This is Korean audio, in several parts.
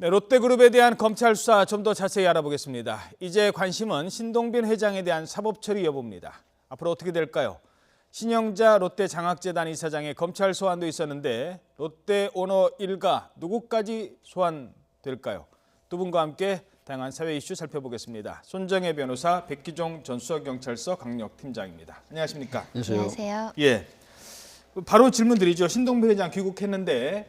네, 롯데그룹에 대한 검찰 수사 좀 더 자세히 알아보겠습니다. 이제 관심은 신동빈 회장에 대한 사법 처리 여부입니다. 앞으로 어떻게 될까요? 신영자 롯데장학재단 이사장의 검찰 소환도 있었는데 롯데 오너 일가 누구까지 소환될까요? 두 분과 함께 다양한 사회 이슈 살펴보겠습니다. 손정혜 변호사, 백기종 전 수서경찰서 강력팀장입니다. 안녕하십니까? 안녕하세요. 예, 바로 질문 드리죠. 신동빈 회장 귀국했는데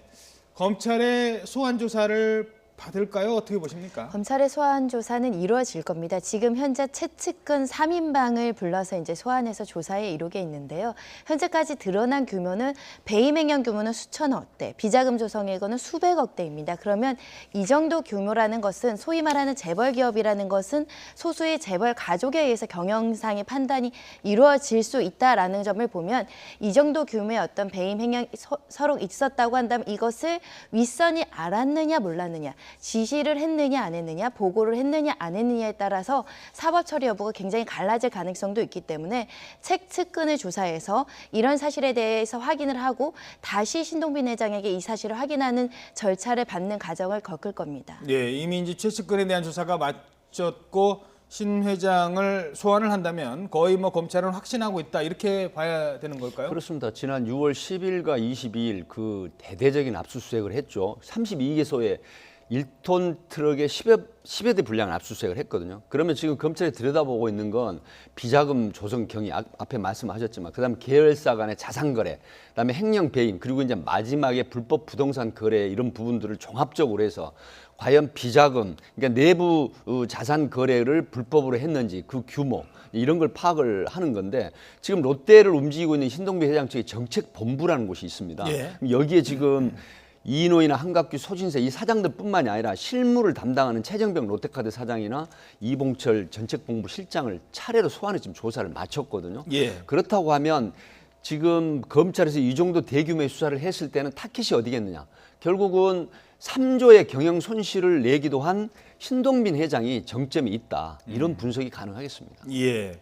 검찰의 소환 조사를 받을까요? 어떻게 보십니까? 검찰의 소환 조사는 이루어질 겁니다. 지금 현재 최측근 3인방을 불러서 이제 소환해서 조사에 이루게 있는데요. 현재까지 드러난 규모는 배임 행령 규모는 수천억 대, 비자금 조성액은 수백억 대입니다. 그러면 이 정도 규모라는 것은 소위 말하는 재벌 기업이라는 것은 소수의 재벌 가족에 의해서 경영상의 판단이 이루어질 수 있다라는 점을 보면 이 정도 규모의 어떤 배임 행령이 서로 있었다고 한다면 이것을 윗선이 알았느냐 몰랐느냐, 지시를 했느냐 안 했느냐, 보고를 했느냐 안 했느냐에 따라서 사법 처리 여부가 굉장히 갈라질 가능성도 있기 때문에 책측근을 조사해서 이런 사실에 대해서 확인을 하고 다시 신동빈 회장에게 이 사실을 확인하는 절차를 밟는 과정을 겪을 겁니다. 예, 이미 이제 최측근에 대한 조사가 마쳤고 신 회장을 소환을 한다면 거의 뭐 검찰은 확신하고 있다 이렇게 봐야 되는 걸까요? 그렇습니다. 지난 6월 10일과 22일 그 대대적인 압수수색을 했죠. 32개소에 1톤 트럭에 10여 대 분량을 압수수색을 했거든요. 그러면 지금 검찰이 들여다보고 있는 건 비자금 조성 경위, 앞에 말씀하셨지만 그다음에 계열사 간의 자산 거래, 그다음에 횡령 배임, 그리고 이제 마지막에 불법 부동산 거래 이런 부분들을 종합적으로 해서 과연 비자금, 그러니까 내부 자산 거래를 불법으로 했는지 그 규모 이런 걸 파악을 하는 건데 지금 롯데를 움직이고 있는 신동빈 회장 측의 정책본부라는 곳이 있습니다. 예. 여기에 지금 이인호이나 한갑규, 소진세 이 사장들뿐만이 아니라 실무를 담당하는 최정병 롯데카드 사장이나 이봉철 정책본부 실장을 차례로 소환해 지금 조사를 마쳤거든요. 예. 그렇다고 하면 지금 검찰에서 이 정도 대규모의 수사를 했을 때는 타켓이 어디겠느냐. 결국은 3조의 경영 손실을 내기도 한 신동빈 회장이 정점이 있다. 이런 분석이 가능하겠습니다. 예.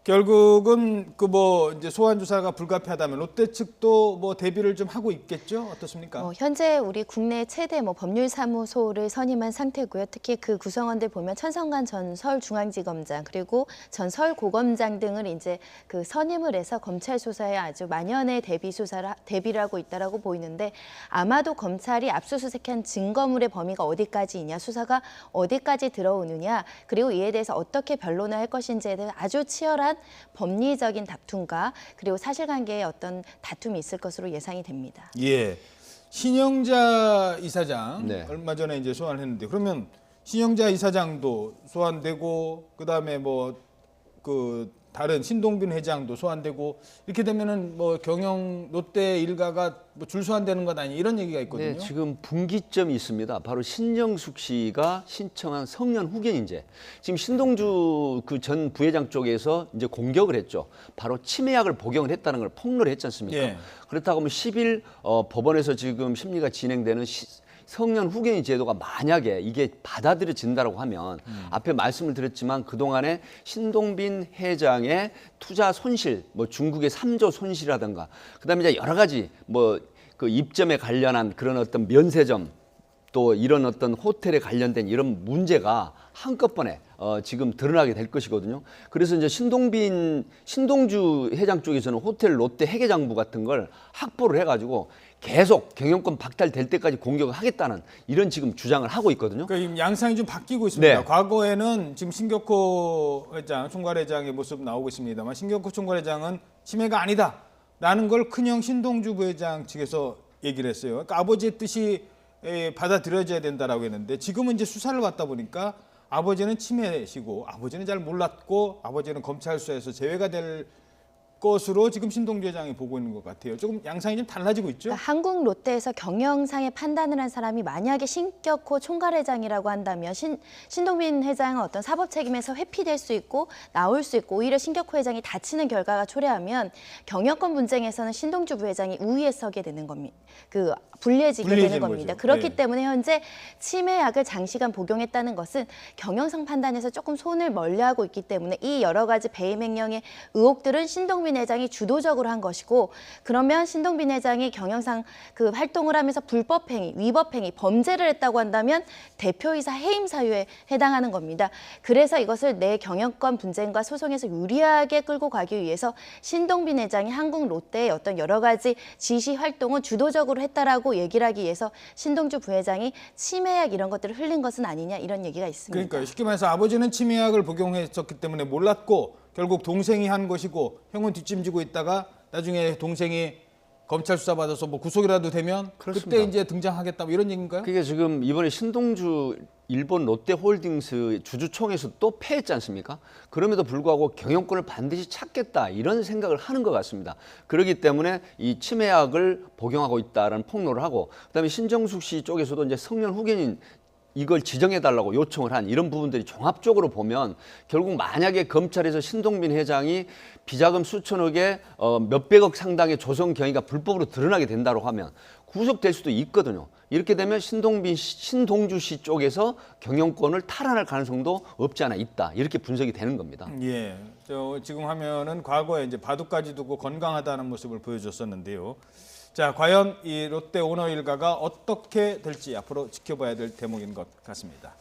결국은 그 뭐 이제 소환 조사가 불가피하다면 롯데 측도 뭐 대비를 좀 하고 있겠죠? 어떻습니까? 현재 우리 국내 최대 법률사무소를 선임한 상태고요. 특히 그 구성원들 보면 천성관 전 서울중앙지검장 그리고 전 서울고검장 등을 이제 그 선임을 해서 검찰 수사에 아주 만연의 대비를 하고 있다라고 보이는데 아마도 검찰이 압수수색한 증거물의 범위가 어디까지이냐, 수사가 어디까지 들어오느냐, 그리고 이에 대해서 어떻게 변론을 할 것인지에 대해 아주 치열한 법리적인 다툼과 그리고 사실관계의 어떤 다툼이 있을 것으로 예상이 됩니다. 예. 신영자 이사장 네. 얼마 전에 이제 소환을 했는데 그러면 신영자 이사장도 소환되고 그다음에 뭐 그 다른 신동빈 회장도 소환되고 이렇게 되면은 뭐 경영 롯데 일가가 뭐 줄 소환되는 것 아니 이런 얘기가 있거든요. 네, 지금 분기점이 있습니다. 바로 신정숙 씨가 신청한 성년 후견인제. 지금 신동주 그 전 부회장 쪽에서 이제 공격을 했죠. 바로 침해약을 복용을 했다는 걸 폭로를 했지 않습니까? 예. 그렇다고 하면 10일 법원에서 지금 심리가 진행되는 성년 후견인 제도가 만약에 이게 받아들여진다고 하면 앞에 말씀을 드렸지만 그동안에 신동빈 회장의 투자 손실, 뭐 중국의 3조 손실이라든가 그다음에 이제 여러 가지 뭐 그 입점에 관련한 그런 어떤 면세점 또 이런 어떤 호텔에 관련된 이런 문제가 한꺼번에 지금 드러나게 될 것이거든요. 그래서 이제 신동주 회장 쪽에서는 호텔 롯데 회계장부 같은 걸 확보를 해가지고 계속 경영권 박탈될 때까지 공격을 하겠다는 이런 지금 주장을 하고 있거든요. 그러니까 양상이 좀 바뀌고 있습니다. 네. 과거에는 지금 신격호 회장, 총괄회장의 모습 나오고 있습니다만 신격호 총괄회장은 침해가 아니다라는 걸 큰형 신동주 부회장 측에서 얘기를 했어요. 그러니까 아버지의 뜻이 받아들여져야 된다라고 했는데 지금은 이제 수사를 받다 보니까 아버지는 침해시고 아버지는 잘 몰랐고 아버지는 검찰 수사에서 제외가 될 것으로 지금 신동주 회장이 보고 있는 것 같아요. 조금 양상이 좀 달라지고 있죠? 그러니까 한국 롯데에서 경영상의 판단을 한 사람이 만약에 신격호 총괄회장이라고 한다면 신동빈 회장은 어떤 사법 책임에서 회피될 수 있고 나올 수 있고 오히려 신격호 회장이 다치는 결과가 초래하면 경영권 분쟁에서는 신동주 부회장이 우위에 서게 되는 겁니다. 그 불리해지게 되는 불리해지는 겁니다. 거죠. 그렇기 네. 때문에 현재 치매약을 장시간 복용했다는 것은 경영상 판단에서 조금 손을 멀리하고 있기 때문에 이 여러 가지 배임 횡령의 의혹들은 신동빈 회장이 주도적으로 한 것이고, 그러면 신동빈 회장이 경영상 그 활동을 하면서 불법 행위, 위법 행위, 범죄를 했다고 한다면 대표이사 해임 사유에 해당하는 겁니다. 그래서 이것을 내 경영권 분쟁과 소송에서 유리하게 끌고 가기 위해서 신동빈 회장이 한국 롯데의 어떤 여러 가지 지시 활동을 주도적으로 했다라고 얘기를 하기 위해서 신동주 부회장이 치매약 이런 것들을 흘린 것은 아니냐, 이런 얘기가 있습니다. 그러니까 쉽게 말해서 아버지는 치매약을 복용했었기 때문에 몰랐고 결국 동생이 한 것이고 형은 뒷짐지고 있다가 나중에 동생이 검찰 수사 받아서 뭐 구속이라도 되면 그렇습니다. 그때 이제 등장하겠다 뭐 이런 얘기인가요? 그게 지금 이번에 신동주 일본 롯데홀딩스 주주총회에서 또 패했지 않습니까? 그럼에도 불구하고 경영권을 반드시 찾겠다 이런 생각을 하는 것 같습니다. 그렇기 때문에 이 치매약을 복용하고 있다라는 폭로를 하고, 그다음에 신정숙 씨 쪽에서도 이제 성년 후견인 이걸 지정해달라고 요청을 한 이런 부분들이 종합적으로 보면 결국 만약에 검찰에서 신동빈 회장이 비자금 수천억에 몇백억 상당의 조성 경위가 불법으로 드러나게 된다고 하면 구속될 수도 있거든요. 이렇게 되면 신동주 씨 쪽에서 경영권을 탈환할 가능성도 없지 않아 있다. 이렇게 분석이 되는 겁니다. 예, 지금 화면은 과거에 이제 바둑까지 두고 건강하다는 모습을 보여줬었는데요. 자, 과연 이 롯데 오너 일가가 어떻게 될지 앞으로 지켜봐야 될 대목인 것 같습니다.